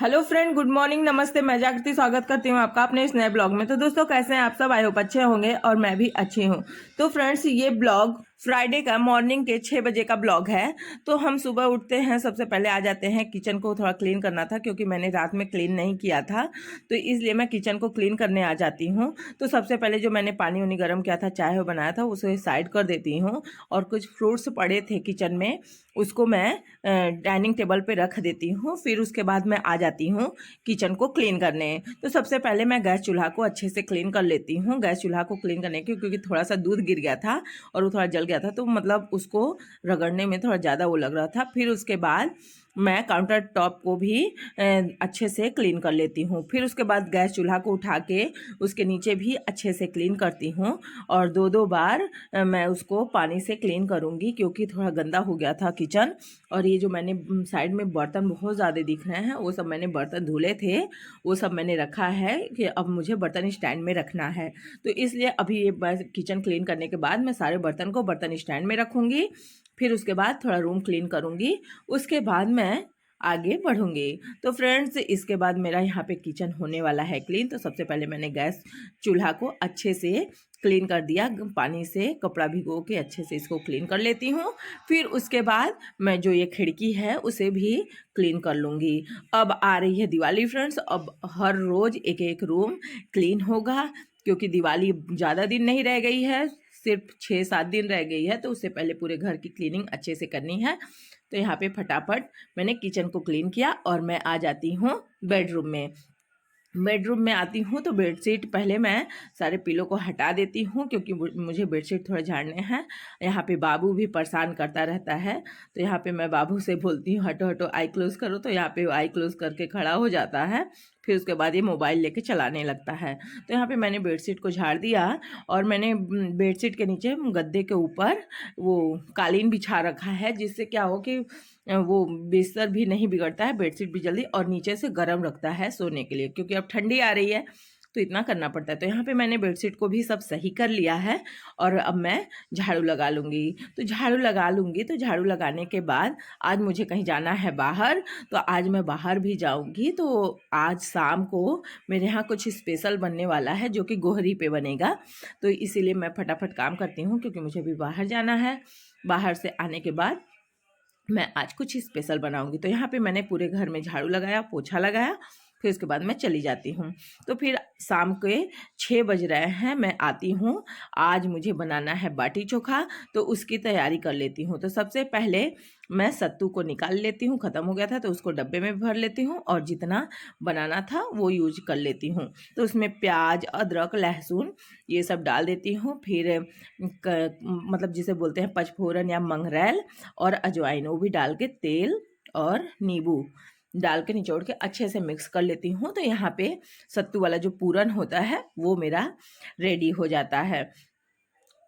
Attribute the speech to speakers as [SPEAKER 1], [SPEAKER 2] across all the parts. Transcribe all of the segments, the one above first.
[SPEAKER 1] Hello friend, good morning, नमस्ते। मैं जागृति स्वागत करती हूँ आपका अपने इस नए ब्लॉग में। तो दोस्तों, कैसे हैं आप सब? आई होप अच्छे होंगे और मैं भी अच्छी हूँ। तो फ्रेंड्स, ये ब्लॉग फ्राइडे का मॉर्निंग के 6 बजे का ब्लॉग है। तो हम सुबह उठते हैं, सबसे पहले आ जाते हैं। किचन को थोड़ा क्लीन करना था क्योंकि मैंने रात में क्लीन नहीं किया था, तो इसलिए मैं किचन को क्लीन करने आ जाती हूँ। तो सबसे पहले जो मैंने पानी उनी गर्म किया था, चाय बनाया था, उसे साइड कर देती हूँ। और कुछ फ्रूट्स पड़े थे किचन में, उसको मैं डाइनिंग टेबल पे रख देती हूँ। फिर उसके बाद मैं आ जाती हूँ किचन को क्लीन करने। तो सबसे पहले मैं गैस चूल्हा को अच्छे से क्लीन कर लेती हूँ। गैस चूल्हा को क्लीन करने की क्योंकि थोड़ा सा दूध गिर गया था और वो थोड़ा जल गया था, तो मतलब उसको रगड़ने में थोड़ा ज़्यादा वो लग रहा था। फिर उसके बाद मैं काउंटर टॉप को भी अच्छे से क्लीन कर लेती हूँ। फिर उसके बाद गैस चूल्हा को उठा के उसके नीचे भी अच्छे से क्लीन करती हूँ और दो दो बार मैं उसको पानी से क्लीन करूँगी क्योंकि थोड़ा गंदा हो गया था किचन। और ये जो मैंने साइड में बर्तन बहुत ज़्यादा दिख रहे हैं, वो सब मैंने बर्तन धुले थे, वो सब मैंने रखा है कि अब मुझे बर्तन स्टैंड में रखना है। तो इसलिए अभी ये किचन क्लीन करने के बाद मैं सारे बर्तन को बर्तन स्टैंड में रखूँगी। फिर उसके बाद थोड़ा रूम क्लीन करूँगी, उसके बाद मैं आगे बढ़ूँगी। तो फ्रेंड्स, इसके बाद मेरा यहाँ पे किचन होने वाला है क्लीन। तो सबसे पहले मैंने गैस चूल्हा को अच्छे से क्लीन कर दिया, पानी से कपड़ा भिगो के अच्छे से इसको क्लीन कर लेती हूँ। फिर उसके बाद मैं जो ये खिड़की है उसे भी क्लीन कर लूँगी। अब आ रही है दिवाली फ्रेंड्स, अब हर रोज़ एक एक रूम क्लीन होगा क्योंकि दिवाली ज़्यादा दिन नहीं रह गई है, सिर्फ 6-7 दिन रह गई है। तो उससे पहले पूरे घर की क्लीनिंग अच्छे से करनी है। तो यहाँ पे फटाफट मैंने किचन को क्लीन किया और मैं आ जाती हूँ बेडरूम में। बेडरूम में आती हूँ तो बेडशीट पहले मैं सारे पिलो को हटा देती हूँ क्योंकि मुझे बेडशीट थोड़े झाड़ने हैं। यहाँ पे बाबू भी परेशान करता रहता है, तो यहाँ पे मैं बाबू से बोलती हूँ हटो हटो आई क्लोज करो, तो यहाँ पे आई क्लोज करके खड़ा हो जाता है। फिर उसके बाद ये मोबाइल लेके चलाने लगता है। तो यहाँ पे मैंने बेडशीट को झाड़ दिया और मैंने बेडशीट के नीचे गद्दे के ऊपर वो कालीन बिछा रखा है, जिससे क्या हो कि वो बिस्तर भी नहीं बिगड़ता है, बेडशीट भी जल्दी और नीचे से गर्म रखता है सोने के लिए, क्योंकि अब ठंडी आ रही है तो इतना करना पड़ता है। तो यहाँ पे मैंने बेडशीट को भी सब सही कर लिया है और अब मैं झाड़ू लगा लूँगी। तो झाड़ू लगा लूँगी, तो झाड़ू लगाने के बाद आज मुझे कहीं जाना है बाहर, तो आज मैं बाहर भी जाऊँगी। तो आज शाम को मेरे यहाँ कुछ स्पेशल बनने वाला है जो कि गोहरी पे बनेगा। तो इसीलिए मैं फटाफट काम करती हूँ क्योंकि मुझे भी बाहर जाना है। बाहर से आने के बाद मैं आज कुछ स्पेशल बनाऊंगी। तो यहाँ पे मैंने पूरे घर में झाड़ू लगाया, पोछा लगाया, फिर उसके बाद मैं चली जाती हूँ। तो फिर शाम के 6 बज रहे हैं, मैं आती हूँ। आज मुझे बनाना है बाटी चोखा, तो उसकी तैयारी कर लेती हूँ। तो सबसे पहले मैं सत्तू को निकाल लेती हूँ, ख़त्म हो गया था तो उसको डब्बे में भर लेती हूँ और जितना बनाना था वो यूज कर लेती हूँ। तो उसमें प्याज, अदरक, लहसुन ये सब डाल देती हूँ। फिर मतलब जिसे बोलते हैं पचफोरन या मंगरेल और अजवाइन, वो भी डाल के तेल और नींबू डाल के निचोड़ के अच्छे से मिक्स कर लेती हूँ। तो यहाँ पे सत्तू वाला जो पूरन होता है वो मेरा रेडी हो जाता है।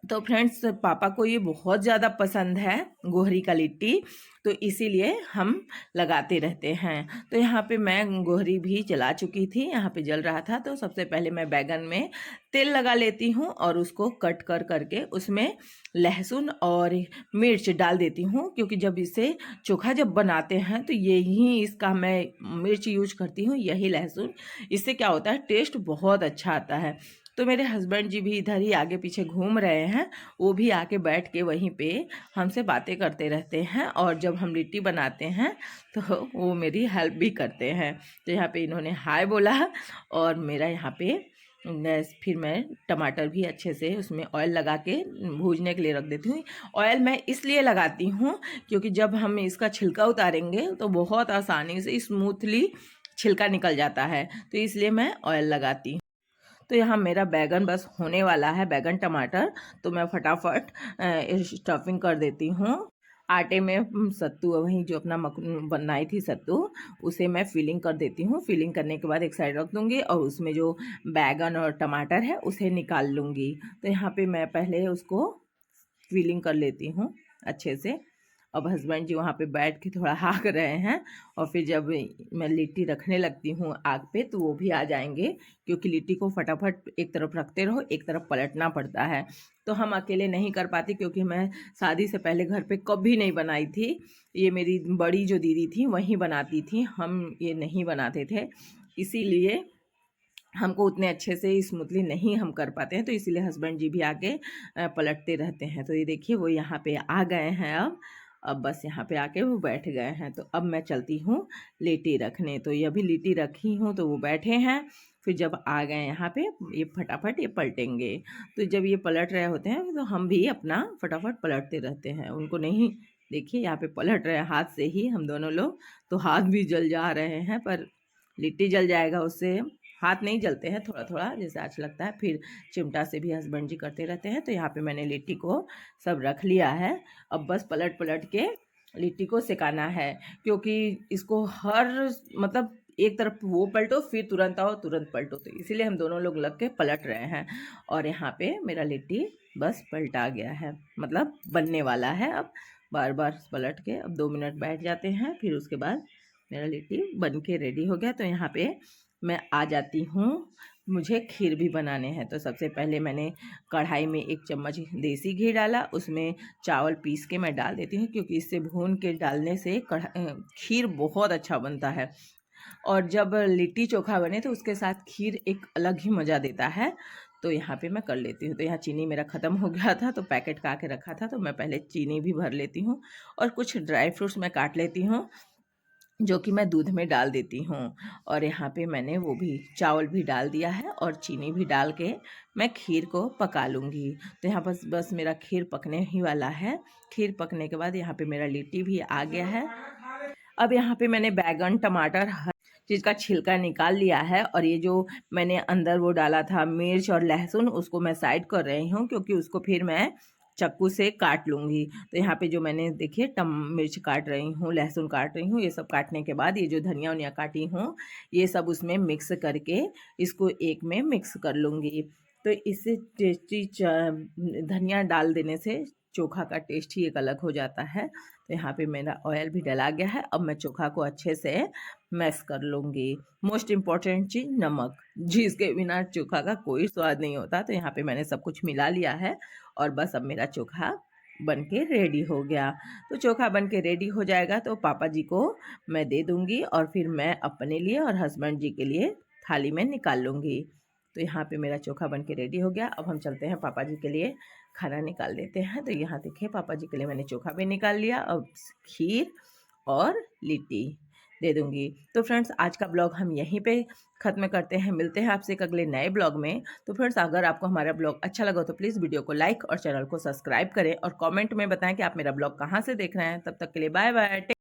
[SPEAKER 1] तो फ्रेंड्स, पापा को ये बहुत ज़्यादा पसंद है गोहरी का लिट्टी, तो इसीलिए हम लगाते रहते हैं। तो यहाँ पे मैं गोहरी भी जला चुकी थी, यहाँ पे जल रहा था। तो सबसे पहले मैं बैगन में तेल लगा लेती हूँ और उसको कट कर करके उसमें लहसुन और मिर्च डाल देती हूँ, क्योंकि जब इसे चोखा जब बनाते हैं तो यही इसका मैं मिर्च यूज करती हूँ, यही लहसुन। इससे क्या होता है, टेस्ट बहुत अच्छा आता है। तो मेरे हस्बैंड जी भी इधर ही आगे पीछे घूम रहे हैं, वो भी आके बैठ के वहीं पे हमसे बातें करते रहते हैं और जब हम लिट्टी बनाते हैं तो वो मेरी हेल्प भी करते हैं। तो यहाँ पे इन्होंने हाय बोला और मेरा यहाँ पे गैस, फिर मैं टमाटर भी अच्छे से उसमें ऑयल लगा के भूनने के लिए रख देती हूँ। ऑयल मैं इसलिए लगाती हूँ क्योंकि जब हम इसका छिलका उतारेंगे तो बहुत आसानी से स्मूथली छिलका निकल जाता है, तो इसलिए मैं ऑयल लगाती हूँ। तो यहाँ मेरा बैगन बस होने वाला है, बैगन टमाटर। तो मैं फटाफट स्टफिंग कर देती हूँ। आटे में सत्तू, वहीं जो अपना बनाई थी सत्तू, उसे मैं फिलिंग कर देती हूँ। फिलिंग करने के बाद एक साइड रख दूँगी और उसमें जो बैगन और टमाटर है उसे निकाल लूँगी। तो यहाँ पे मैं पहले उसको फिलिंग कर लेती हूँ अच्छे से अब हस्बैंड जी वहाँ पे बैठ के थोड़ा हाँक रहे हैं, और फिर जब मैं लिट्टी रखने लगती हूँ आग पे तो वो भी आ जाएंगे, क्योंकि लिट्टी को फटाफट एक तरफ रखते रहो, एक तरफ पलटना पड़ता है। तो हम अकेले नहीं कर पाती, क्योंकि मैं शादी से पहले घर पे कभी नहीं बनाई थी। ये मेरी बड़ी जो दीदी थी वहीं बनाती थी, हम ये नहीं बनाते थे, इसीलिए हमको उतने अच्छे से स्मूथली नहीं हम कर पाते हैं। तो इसीलिए हस्बैंड जी भी आके पलटते रहते हैं। तो ये देखिए वो यहाँ पे आ गए हैं। अब बस यहाँ पे आके वो बैठ गए हैं। तो अब मैं चलती हूँ लेटी रखने। तो ये अभी लेटी रखी हूँ तो वो बैठे हैं। फिर जब आ गए यहाँ पे ये फटाफट ये पलटेंगे। तो जब ये पलट रहे होते हैं तो हम भी अपना फटाफट पलटते रहते हैं, उनको नहीं। देखिए यहाँ पे पलट रहे हैं हाथ से ही हम दोनों लोग, तो हाथ भी जल जा रहे हैं, पर लिट्टी जल जाएगा उससे, हाथ नहीं जलते हैं, थोड़ा थोड़ा जैसे आज लगता है। फिर चिमटा से भी हस्बैंड जी करते रहते हैं। तो यहाँ पे मैंने लिट्टी को सब रख लिया है। अब बस पलट पलट के लिट्टी को सिकाना है, क्योंकि इसको हर मतलब एक तरफ वो पलटो फिर तुरंत आओ तुरंत पलटो, तो इसीलिए हम दोनों लोग लग के पलट रहे हैं। और यहाँ पे मेरा लिट्टी बस पलटा गया है, मतलब बनने वाला है। अब बार बार पलट के अब 2 मिनट बैठ जाते हैं, फिर उसके बाद मेरा लिट्टी बन के रेडी हो गया। तो यहाँ पे मैं आ जाती हूँ, मुझे खीर भी बनाने हैं। तो सबसे पहले मैंने कढ़ाई में 1 चम्मच देसी घी डाला, उसमें चावल पीस के मैं डाल देती हूँ, क्योंकि इससे भून के डालने से खीर बहुत अच्छा बनता है। और जब लिट्टी चोखा बने तो उसके साथ खीर एक अलग ही मज़ा देता है। तो यहाँ पे मैं कर लेती हूँ। तो यहाँ चीनी मेरा ख़त्म हो गया था, तो पैकेट का के रखा था, तो मैं पहले चीनी भी भर लेती हूँ, और कुछ ड्राई फ्रूट्स मैं काट लेती हूँ जो कि मैं दूध में डाल देती हूँ। और यहाँ पे मैंने वो भी चावल भी डाल दिया है, और चीनी भी डाल के मैं खीर को पका लूँगी। तो यहाँ बस मेरा खीर पकने ही वाला है। खीर पकने के बाद यहाँ पे मेरा लिट्टी भी आ गया है। अब यहाँ पे मैंने बैगन टमाटर हर चीज़ का छिलका निकाल लिया है, और ये जो मैंने अंदर वो डाला था मिर्च और लहसुन, उसको मैं साइड कर रही हूँ, क्योंकि उसको फिर मैं चाकू से काट लूँगी। तो यहाँ पे जो मैंने देखिए मिर्च काट रही हूँ, लहसुन काट रही हूँ, ये सब काटने के बाद ये जो धनिया वनिया काटी हूँ ये सब उसमें मिक्स करके इसको एक में मिक्स कर लूँगी। तो इससे टेस्टी धनिया डाल देने से चोखा का टेस्ट ही एक अलग हो जाता है। तो यहाँ पे मेरा ऑयल भी डला गया है। अब मैं चोखा को अच्छे से मैश कर लूँगी। मोस्ट इम्पॉर्टेंट चीज़ नमक, जिसके बिना चोखा का कोई स्वाद नहीं होता। तो यहाँ पे मैंने सब कुछ मिला लिया है, और बस अब मेरा चोखा बन के रेडी हो गया। तो चोखा बन के रेडी हो जाएगा तो पापा जी को मैं दे दूँगी, और फिर मैं अपने लिए और हस्बैंड जी के लिए थाली में निकाल लूँगी। तो यहाँ पे मेरा चोखा बन के रेडी हो गया। अब हम चलते हैं पापा जी के लिए खाना निकाल देते हैं। तो यहाँ देखिए पापा जी के लिए मैंने चोखा भी निकाल लिया, अब खीर और लिट्टी दे दूँगी। तो फ्रेंड्स आज का ब्लॉग हम यहीं पे ख़त्म करते हैं, मिलते हैं आपसे एक अगले नए ब्लॉग में। तो फ्रेंड्स अगर आपको हमारा ब्लॉग अच्छा लगा तो प्लीज़ वीडियो को लाइक और चैनल को सब्सक्राइब करें, और कमेंट में बताएं कि आप मेरा ब्लॉग कहाँ से देख रहे हैं। तब तक के लिए बाय बाय।